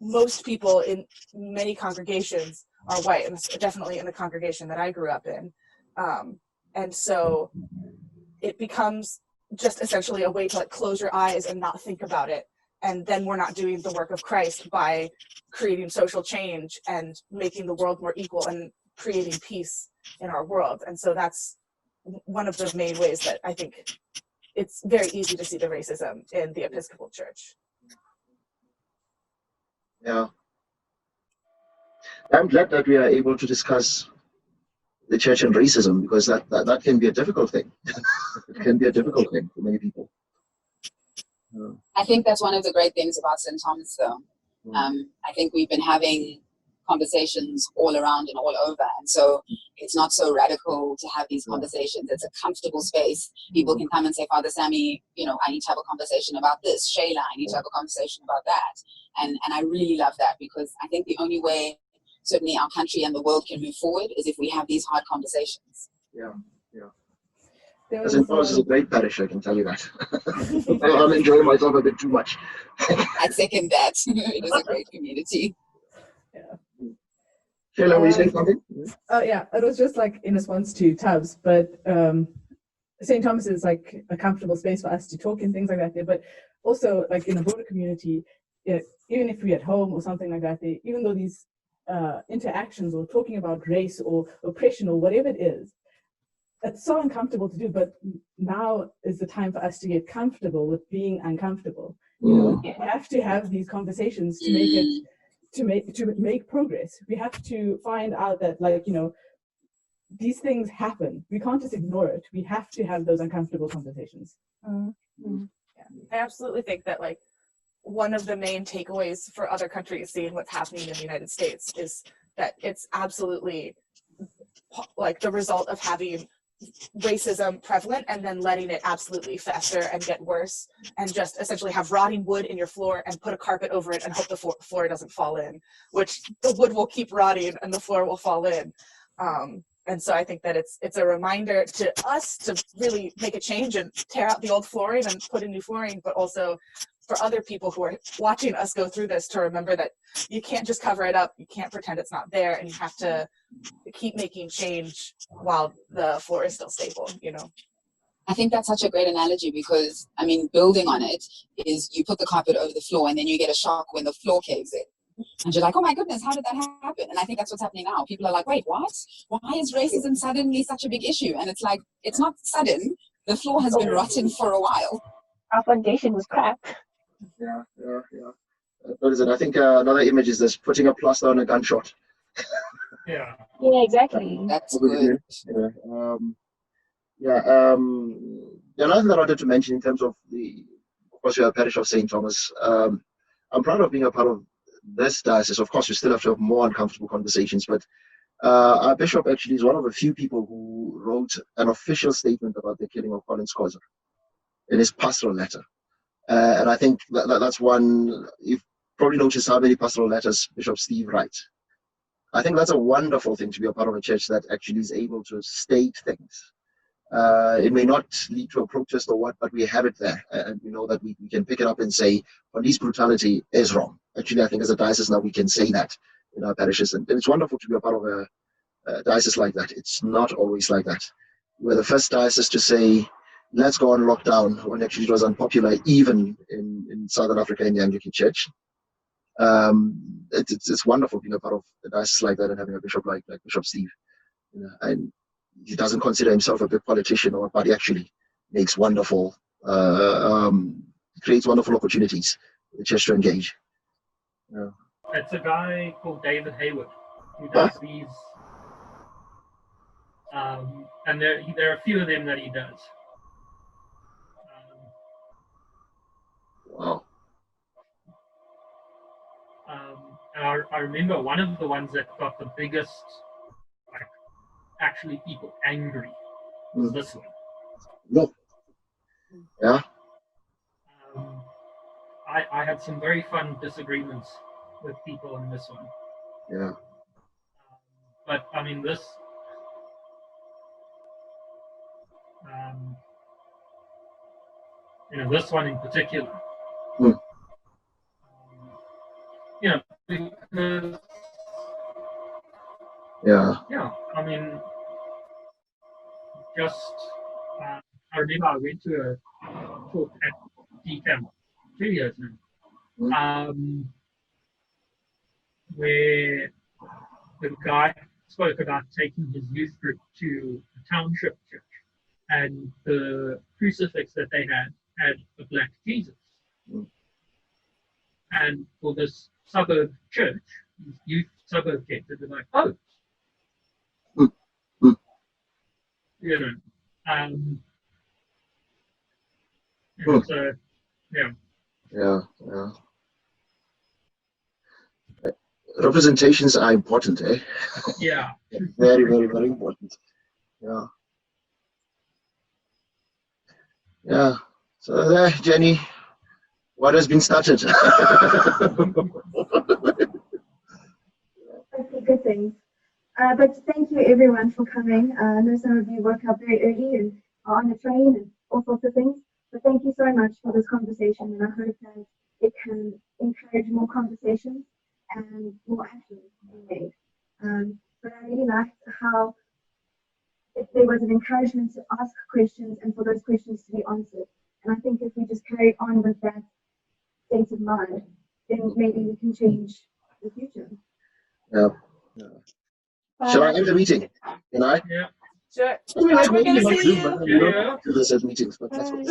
most people in many congregations are white, and definitely in the congregation that I grew up in. And so it becomes just essentially a way to like close your eyes and not think about it. And then we're not doing the work of Christ by creating social change and making the world more equal and creating peace in our world. And so that's one of the main ways that I think it's very easy to see the racism in the Episcopal Church. Yeah. I'm glad that we are able to discuss the church and racism, because that can be a difficult thing. It can be a difficult thing for many people. I think that's one of the great things about St. Thomas, though. I think we've been having conversations all around and all over, and so it's not so radical to have these conversations. It's a comfortable space. People can come and say, Father Sammy, I need to have a conversation about this. Shayla, I need to have a conversation about that. And I really love that, because I think the only way certainly our country and the world can move forward is if we have these hard conversations. Yeah. St. Thomas is a great parish, I can tell you that. I'm enjoying myself a bit too much. I second that. It is a great community. Yeah. Shayla, were you saying something? Oh yeah, it was just like in response to Tubbs, but St. Thomas is like a comfortable space for us to talk and things like that there, but also like in a broader community, even if we're at home or something like that, even though these interactions or talking about race or oppression or whatever it is, it's so uncomfortable to do, but now is the time for us to get comfortable with being uncomfortable. We have to have these conversations to make it to make progress. We have to find out that these things happen. We can't just ignore it. We have to have those uncomfortable conversations. Yeah. I absolutely think that one of the main takeaways for other countries seeing what's happening in the United States is that it's absolutely the result of having racism prevalent and then letting it absolutely fester and get worse, and just essentially have rotting wood in your floor and put a carpet over it and hope the floor doesn't fall in, which the wood will keep rotting and the floor will fall in. And so I think that it's a reminder to us to really make a change and tear out the old flooring and put in new flooring, but also for other people who are watching us go through this to remember that you can't just cover it up, you can't pretend it's not there, and you have to keep making change while the floor is still stable, I think that's such a great analogy, because building on it is you put the carpet over the floor and then you get a shock when the floor caves in. And you're like, oh my goodness, how did that happen? And I think that's what's happening now. People are like, wait, what? Why is racism suddenly such a big issue? And it's like, it's not sudden. The floor has been rotten for a while. Our foundation was cracked. Yeah. What is it? I think another image is this: putting a plaster on a gunshot. Yeah. Yeah, exactly. That's good. Another thing that I wanted to mention in terms of of course, we are parish of St. Thomas. I'm proud of being a part of this diocese. Of course, we still have to have more uncomfortable conversations, but our bishop actually is one of the few people who wrote an official statement about the killing of Colin Scozer in his pastoral letter. And I think that's one, you've probably noticed how many pastoral letters Bishop Steve writes. I think that's a wonderful thing to be a part of a church that actually is able to state things. It may not lead to a protest or what, but we have it there. And we know that we can pick it up and say, police brutality is wrong. Actually, I think as a diocese now we can say that in our parishes. And it's wonderful to be a part of a diocese like that. It's not always like that. We're the first diocese to say, let's go on lockdown, when actually it was unpopular, even in Southern Africa in the Anglican Church. It's wonderful being a part of a diocese like that and having a bishop like Bishop Steve. And he doesn't consider himself a big politician, but he actually makes creates wonderful opportunities for the church to engage. Yeah. It's a guy called David Hayward who does these, and there are a few of them that he does. Wow. And I remember one of the ones that got the biggest, actually people angry, was this one. No. Yeah. I had some very fun disagreements with people on this one. Yeah. But I mean, this, this one in particular, because, yeah, I mean, just, I remember I went to a talk at DCAM 2 years now, where the guy spoke about taking his youth group to a township church, and the crucifix that they had a black Jesus. And for this suburb church, this youth suburb kids, they were like, oh, so, yeah. Representations are important, eh? Yeah. Very, very, very important. Yeah. Yeah. So there, Jenny, what has been started? Good things. But thank you everyone for coming. I know some of you woke up very early and are on the train and all sorts of things. But thank you so much for this conversation, and I hope that it can encourage more conversations and more action being made. But I really liked how there was an encouragement to ask questions and for those questions to be answered. And I think if we just carry on with that state of mind, then maybe we can change the future. Yeah. Shall I end the meeting? Can I? Yeah. Sure. We're We're gonna see you. We don't do this at meetings, but that's okay.